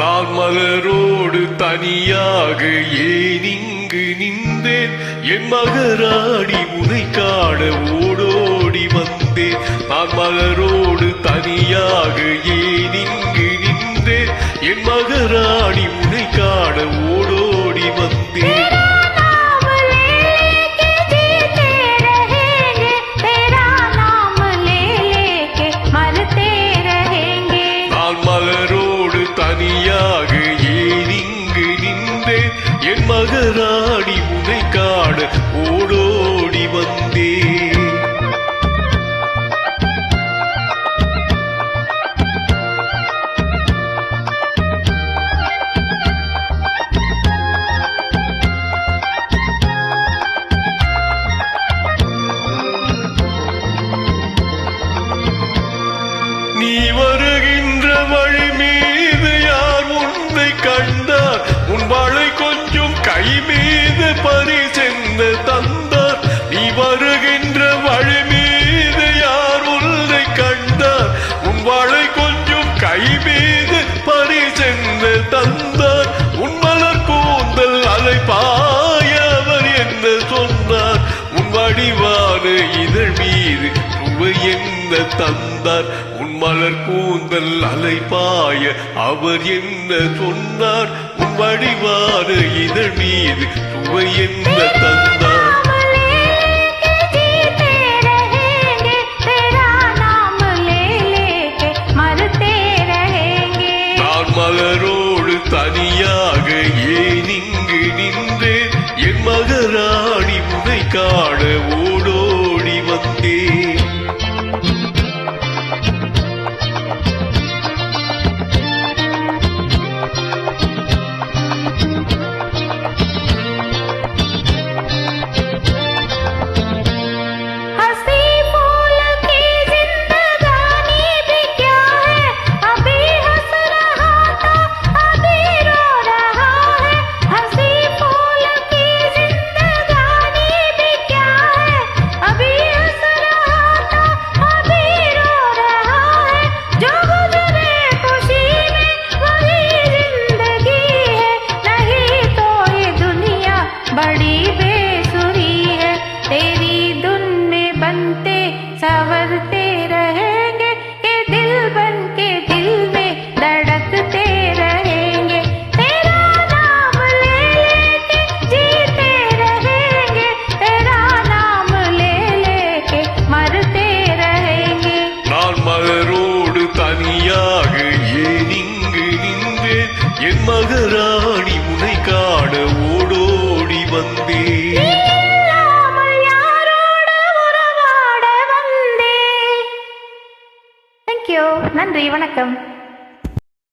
நான் மலரோடு தனியாக ஏன் இங்கு நின்றேன், என் மகராணி உனை காண ஓடோடி வந்தேன். நான் மலரோடு தனியாக ஏன் இங்கு நின்றேன், என் மகராணி உனை காண ஓடோடி வந்தேன். தனியாக ஏன் இங்கு நின்றேன், என் மகராணி உனை காண ஓடோடி வந்தேன். நீ வருகின்ற வழி மீது யார் உன்னை கண்டார், உன் வாளை கொஞ்சம் கை மீது பரிசென்று தந்தார். நீ வருகின்ற வழி மீது யார் உன்னை கண்டார், உன் வாளை கொஞ்சம் கை மீது பரிசென்று தந்தார். உன் மலர் கூந்தல் அலைபாய அவர் என்ன சொன்னார், உன் வடிவான இதழ் மீது சுவை என்ன தந்தார். உன் மலர் கூந்தல் அலைபாய அவர் என்ன சொன்னார், உன் வடிவான இதழ் மீது சுவை என்ன தந்தார். நான் மலரோடு தனியாக ஏன் இங்கு நின்றேன், என் மகராணி உனை காண ஓடோடி வந்தேன். संवरते रहेंगे के दिल बन के दिल में धड़कते रहेंगे. तेरा नाम ले लेके जीते रहेंगे, तेरा नाम ले लेके मरते रहेंगे. நான் மலரோடு தனியாக ஏன் இங்கு நின்றேன், என் மகராணி உனை காண ஓடோடி வந்தேன். நன்றி, வணக்கம்.